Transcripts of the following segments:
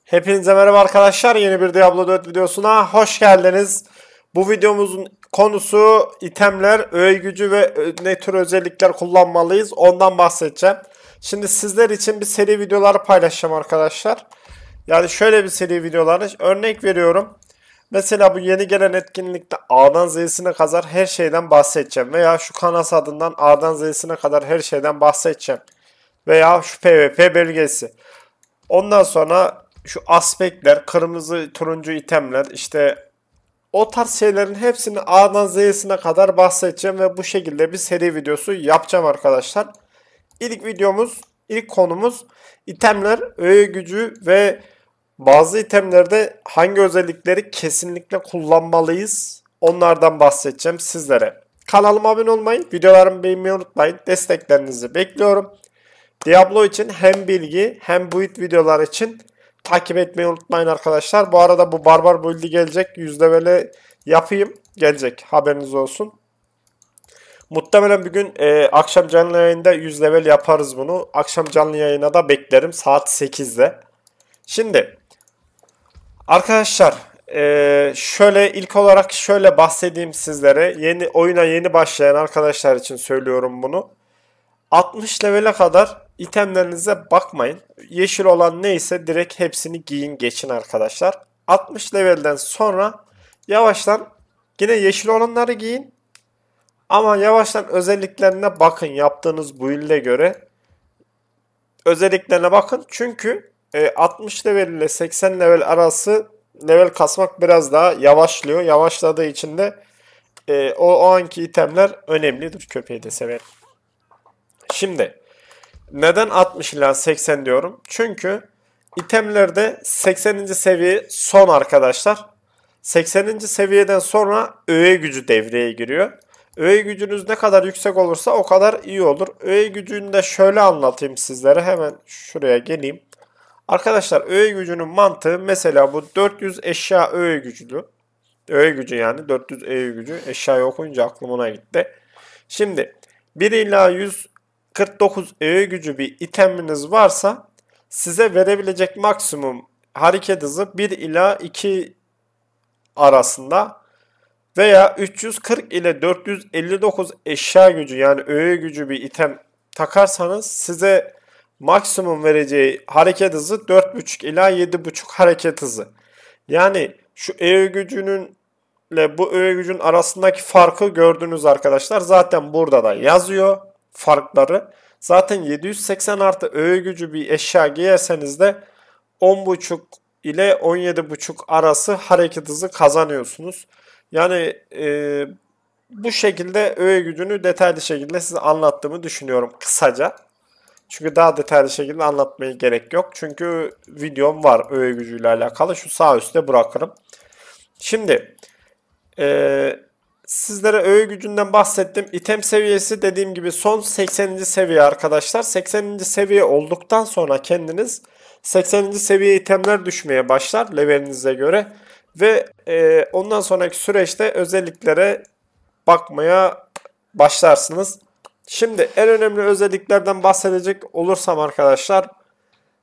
Hepinize merhaba arkadaşlar. Yeni bir Diablo 4 videosuna hoş geldiniz. Bu videomuzun konusu itemler, öğe gücü ve ne tür özellikler kullanmalıyız ondan bahsedeceğim. Şimdi sizler için bir seri videoları paylaşacağım arkadaşlar. Yani şöyle bir seri videoları örnek veriyorum. Mesela bu yeni gelen etkinlikte A'dan Z'sine kadar her şeyden bahsedeceğim. Veya şu Kanas adından A'dan Z'sine kadar her şeyden bahsedeceğim. Veya şu PvP belgesi. Ondan sonra şu aspektler, kırmızı, turuncu itemler, işte o tarz şeylerin hepsini A'dan Z'sine kadar bahsedeceğim ve bu şekilde bir seri videosu yapacağım arkadaşlar. İlk konumuz itemler, öğe gücü ve bazı itemlerde hangi özellikleri kesinlikle kullanmalıyız. Onlardan bahsedeceğim sizlere. Kanalıma abone olmayı, videolarımı beğenmeyi unutmayın. Desteklerinizi bekliyorum. Diablo için hem bilgi hem build videolar için takip etmeyi unutmayın arkadaşlar. Bu arada bu barbar build'i gelecek. 100 level'e yapayım. Gelecek. Haberiniz olsun. Muhtemelen bir gün akşam canlı yayında 100 level yaparız bunu. Akşam canlı yayına da beklerim. Saat 8'de. Şimdi arkadaşlar şöyle ilk olarak şöyle bahsedeyim sizlere. Oyuna yeni başlayan arkadaşlar için söylüyorum bunu. 60 level'e kadar itemlerinize bakmayın. Yeşil olan neyse direkt hepsini giyin geçin arkadaşlar. 60 level'den sonra yavaştan yine yeşil olanları giyin. Ama yavaştan özelliklerine bakın yaptığınız build'e göre. Özelliklerine bakın. Çünkü 60 level ile 80 level arası level kasmak biraz daha yavaşlıyor. Yavaşladığı için de o anki itemler önemlidir. Köpeği de severim. Şimdi neden 60 ila 80 diyorum? Çünkü itemlerde 80. seviye son arkadaşlar. 80. seviyeden sonra öğe gücü devreye giriyor. Öğe gücünüz ne kadar yüksek olursa o kadar iyi olur. Öğe gücünü de şöyle anlatayım sizlere. Hemen şuraya geleyim. Arkadaşlar öğe gücünün mantığı mesela bu 400 eşya öğe gücülü. Öğe gücü yani 400 öğe gücü. Eşyayı okuyunca aklım ona gitti. Şimdi 1 ila 149 öğe gücü bir iteminiz varsa size verebilecek maksimum hareket hızı 1 ila 2 arasında veya 340 ile 459 eşya gücü yani öğe gücü bir item takarsanız size maksimum vereceği hareket hızı 4,5 ila 7,5 hareket hızı. Yani şu öğe gücünün ile bu öğe gücün arasındaki farkı gördünüz arkadaşlar. Zaten burada da yazıyor farkları. Zaten 780 artı öğe gücü bir eşya giyerseniz de 10,5 ile 17,5 arası hareket hızı kazanıyorsunuz. Yani bu şekilde öğe gücünü detaylı şekilde size anlattığımı düşünüyorum kısaca. Çünkü daha detaylı şekilde anlatmaya gerek yok. Çünkü videom var öğe gücüyle alakalı. Şu sağ üstte bırakırım. Şimdi sizlere öğe gücünden bahsettim. İtem seviyesi dediğim gibi son 80. seviye arkadaşlar. 80. seviye olduktan sonra kendiniz 80. seviye itemler düşmeye başlar levelinize göre. Ve ondan sonraki süreçte özelliklere bakmaya başlarsınız. Şimdi en önemli özelliklerden bahsedecek olursam arkadaşlar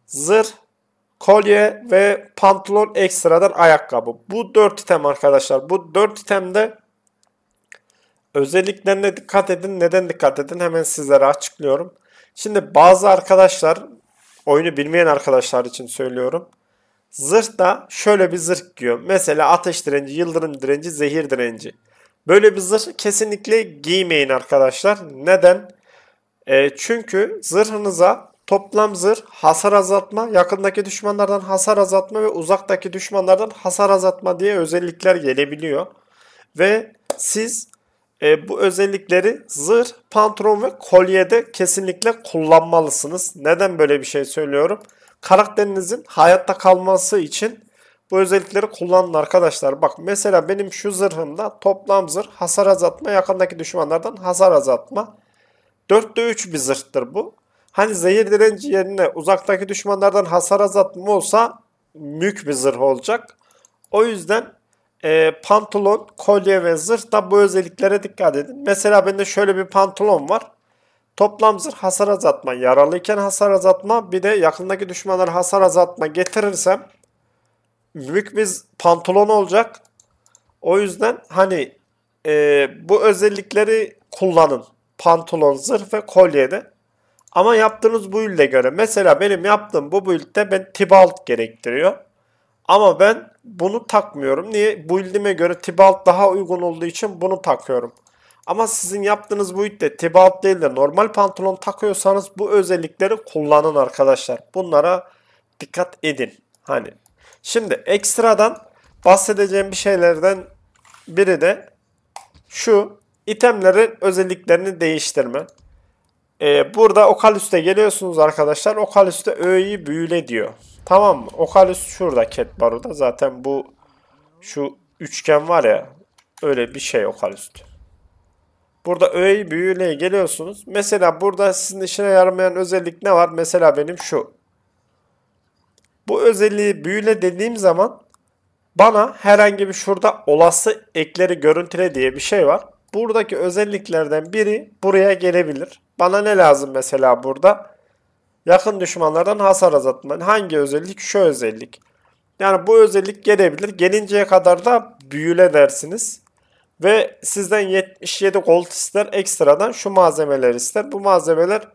zırh, kolye ve pantolon ekstradan ayakkabı. Bu 4 item arkadaşlar. Bu 4 itemde özelliklerine dikkat edin. Neden dikkat edin? Hemen sizlere açıklıyorum. Şimdi bazı arkadaşlar, oyunu bilmeyen arkadaşlar için söylüyorum. Zırh da şöyle bir zırh giyiyor. Mesela ateş direnci, yıldırım direnci, zehir direnci. Böyle bir zırh kesinlikle giymeyin arkadaşlar. Neden? Çünkü zırhınıza toplam zırh, hasar azaltma, yakındaki düşmanlardan hasar azaltma ve uzaktaki düşmanlardan hasar azaltma diye özellikler gelebiliyor. Ve siz bu özellikleri zırh, pantolon ve kolyede kesinlikle kullanmalısınız. Neden böyle bir şey söylüyorum? Karakterinizin hayatta kalması için bu özellikleri kullanın arkadaşlar. Bak mesela benim şu zırhımda toplam zırh, hasar azaltma, yakındaki düşmanlardan hasar azaltma. 4'te 3 bir zırhtır bu. Hani zehir direnci yerine uzaktaki düşmanlardan hasar azaltma olsa mük bir zırh olacak. O yüzden pantolon, kolye ve zırh da bu özelliklere dikkat edin. Mesela bende şöyle bir pantolon var. Toplam zırh hasar azaltma, yaralıyken hasar azaltma, bir de yakındaki düşmanlara hasar azaltma getirirsem büyük bir pantolon olacak. O yüzden hani bu özellikleri kullanın. Pantolon, zırh ve kolyede. Ama yaptığınız build'e göre. Mesela benim yaptığım bu build'de ben Tibalt gerektiriyor. Ama ben bunu takmıyorum. Niye? Build'ime göre Tibalt daha uygun olduğu için bunu takıyorum. Ama sizin yaptığınız build'de Tibalt değil de normal pantolon takıyorsanız bu özellikleri kullanın arkadaşlar. Bunlara dikkat edin. Hani şimdi ekstradan bahsedeceğim bir şeylerden biri de şu: itemlerin özelliklerini değiştirme. Burada Ocalus'te geliyorsunuz arkadaşlar. Ocalus'te öğeyi büyüle diyor. Tamam mı? Oculus şurada Cat Bar'da. Zaten bu şu üçgen var ya, öyle bir şey Oculus. Burada öğeyi büyüleye geliyorsunuz. Mesela burada sizin işine yaramayan özellik ne var? Mesela benim şu. Bu özelliği büyüle dediğim zaman bana herhangi bir şurada olası ekleri görüntüle diye bir şey var. Buradaki özelliklerden biri buraya gelebilir. Bana ne lazım mesela burada? Yakın düşmanlardan hasar azaltma. Hangi özellik? Şu özellik. Yani bu özellik gelebilir. Gelinceye kadar da büyüle dersiniz. Ve sizden 77 gold ister. Ekstradan şu malzemeler ister. Bu malzemeler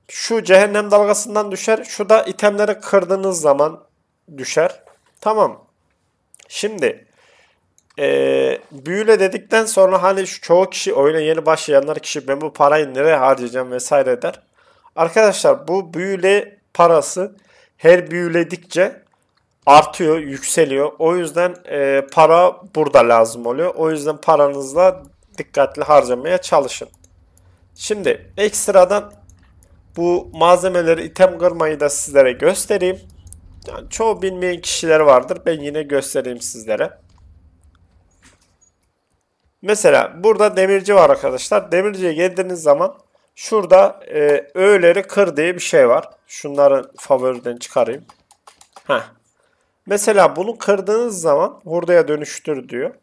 şu cehennem dalgasından düşer. Şu da itemleri kırdığınız zaman düşer. Tamam. Şimdi büyüle dedikten sonra hani çoğu kişi, oyuna yeni başlayanlar kişi, ben bu parayı nereye harcayacağım vesaire der. Arkadaşlar bu büyüle parası her büyüledikçe artıyor, yükseliyor. O yüzden para burada lazım oluyor. O yüzden paranızla dikkatli harcamaya çalışın. Şimdi ekstradan bu malzemeleri, item kırmayı da sizlere göstereyim. Yani çoğu bilmeyen kişiler vardır. Ben yine göstereyim sizlere. Mesela burada demirci var arkadaşlar. Demirciye geldiğiniz zaman şurada öğeleri kır diye bir şey var. Şunları favoriden çıkarayım. Heh. Mesela bunu kırdığınız zaman hurdaya dönüştür diyor.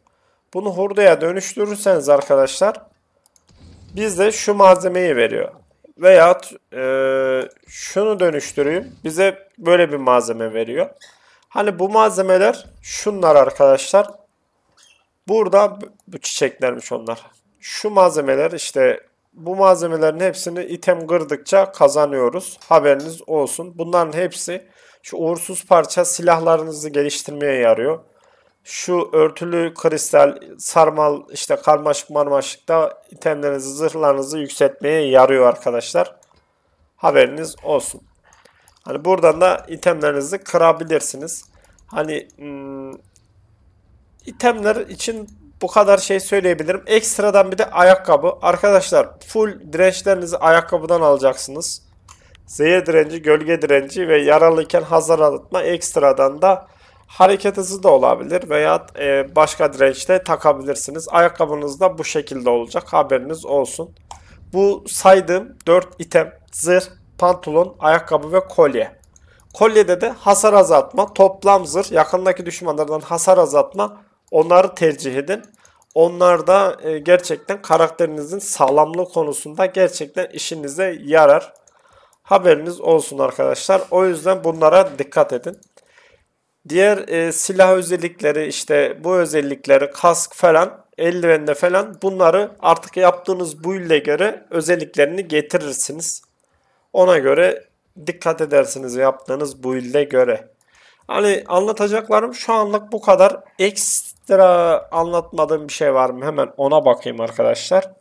Bunu hurdaya dönüştürürseniz arkadaşlar bizde şu malzemeyi veriyor. Veyahut şunu dönüştüreyim. Bize böyle bir malzeme veriyor. Hani bu malzemeler şunlar arkadaşlar. Burada bu çiçeklermiş onlar. Şu malzemeler işte, bu malzemelerin hepsini item kırdıkça kazanıyoruz. Haberiniz olsun. Bunların hepsi şu uğursuz parça silahlarınızı geliştirmeye yarıyor. Şu örtülü kristal, sarmal, işte karmaşık marmaşık da itemlerinizi, zırhlarınızı yükseltmeye yarıyor arkadaşlar. Haberiniz olsun. Hani buradan da itemlerinizi kırabilirsiniz. Hani itemler için bu kadar şey söyleyebilirim. Ekstradan bir de ayakkabı. Arkadaşlar full dirençlerinizi ayakkabıdan alacaksınız. Zehir direnci, gölge direnci ve yaralıyken hasar arıtma. Ekstradan da hareket hızı da olabilir veya başka dirençte takabilirsiniz. Ayakkabınız da bu şekilde olacak. Haberiniz olsun. Bu saydığım 4 item: zırh, pantolon, ayakkabı ve kolye. Kolyede de hasar azaltma, toplam zırh, yakındaki düşmanlardan hasar azaltma, onları tercih edin. Onlar da gerçekten karakterinizin sağlamlığı konusunda gerçekten işinize yarar. Haberiniz olsun arkadaşlar. O yüzden bunlara dikkat edin. Diğer silah özellikleri, işte bu özellikleri, kask falan, eldivende falan, bunları artık yaptığınız build'e göre özelliklerini getirirsiniz. Ona göre dikkat edersiniz yaptığınız build'e göre. Hani anlatacaklarım şu anlık bu kadar. Ekstra anlatmadığım bir şey var mı? Hemen ona bakayım arkadaşlar.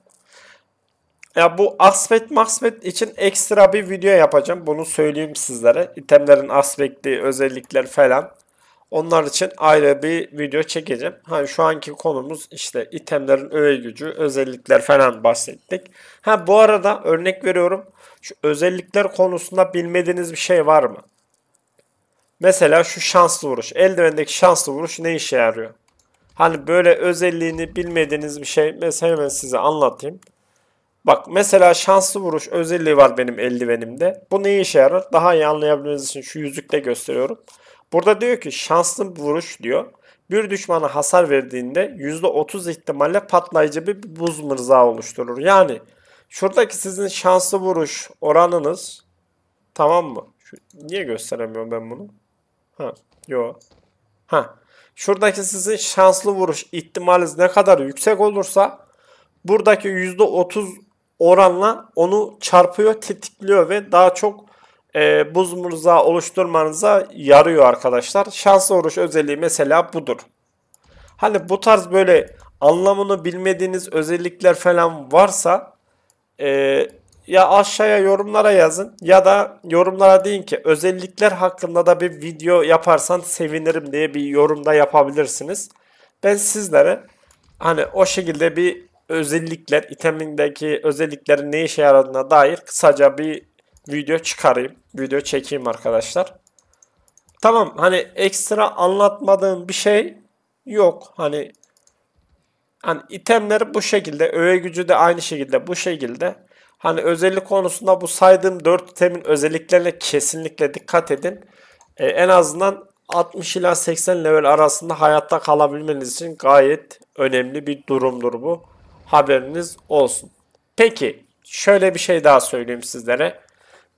Ya bu aspect için ekstra bir video yapacağım. Bunu söyleyeyim sizlere. İtemlerin aspekti, özellikler falan. Onlar için ayrı bir video çekeceğim. Hani şu anki konumuz işte itemlerin öğe gücü, özellikler falan bahsettik. Ha bu arada örnek veriyorum. Şu özellikler konusunda bilmediğiniz bir şey var mı? Mesela şu şanslı vuruş. Eldivendeki şanslı vuruş ne işe yarıyor? Hani böyle özelliğini bilmediğiniz bir şey. Mesela hemen size anlatayım. Bak mesela şanslı vuruş özelliği var benim eldivenimde. Bu ne işe yarar? Daha iyi anlayabilmeniz için şu yüzükle gösteriyorum. Burada diyor ki şanslı vuruş diyor. Bir düşmana hasar verdiğinde %30 ihtimalle patlayıcı bir buz mırzağı oluşturur. Yani şuradaki sizin şanslı vuruş oranınız, tamam mı? Niye gösteremiyorum ben bunu? Ha, yok. Şuradaki sizin şanslı vuruş ihtimaliniz ne kadar yüksek olursa buradaki %30 oranla onu çarpıyor, tetikliyor ve daha çok buz mırzağı oluşturmanıza yarıyor arkadaşlar. Şanslı vuruş özelliği mesela budur. Hani bu tarz böyle anlamını bilmediğiniz özellikler falan varsa ya aşağıya yorumlara yazın ya da yorumlara deyin ki özellikler hakkında da bir video yaparsan sevinirim diye bir yorumda yapabilirsiniz. Ben sizlere hani o şekilde bir özellikler, itemindeki özelliklerin ne işe yaradığına dair kısaca bir video çıkarayım. Video çekeyim arkadaşlar. Tamam, hani ekstra anlatmadığım bir şey yok. Hani itemleri bu şekilde, öğe gücü de aynı şekilde bu şekilde. Hani özellik konusunda bu saydığım 4 itemin özelliklerine kesinlikle dikkat edin. En azından 60 ila 80 level arasında hayatta kalabilmeniz için gayet önemli bir durumdur bu. Haberiniz olsun. Peki şöyle bir şey daha söyleyeyim sizlere.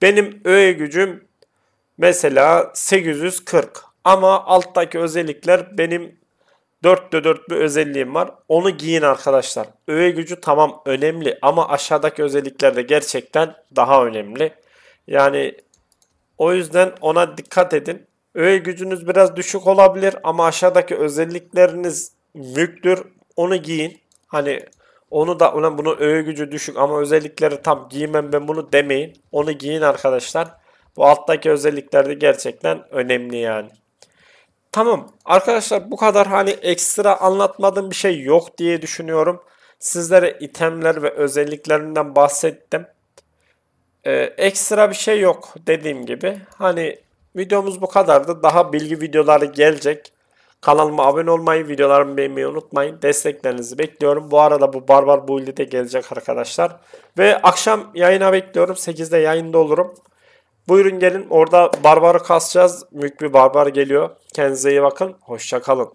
Benim öğe gücüm mesela 840 ama alttaki özellikler benim 4'te 4 bir özelliğim var. Onu giyin arkadaşlar. Öğe gücü tamam önemli ama aşağıdaki özellikler de gerçekten daha önemli. Yani o yüzden ona dikkat edin. Öğe gücünüz biraz düşük olabilir ama aşağıdaki özellikleriniz müktür. Onu giyin. Hani onu da ulan bunun öğe gücü düşük ama özellikleri tam giymem ben bunu demeyin. Onu giyin arkadaşlar. Bu alttaki özellikler de gerçekten önemli yani. Tamam arkadaşlar, bu kadar hani ekstra anlatmadığım bir şey yok diye düşünüyorum. Sizlere itemler ve özelliklerinden bahsettim. Ekstra bir şey yok dediğim gibi. Hani videomuz bu kadardı. Daha bilgi videoları gelecek. Kanalıma abone olmayı, videolarımı beğenmeyi unutmayın. Desteklerinizi bekliyorum. Bu arada bu Barbar Build'i de gelecek arkadaşlar. Ve akşam yayına bekliyorum. 8'de yayında olurum. Buyurun gelin, orada barbarı kasacağız. Büyük bir barbar geliyor. Kendinize iyi bakın. Hoşça kalın.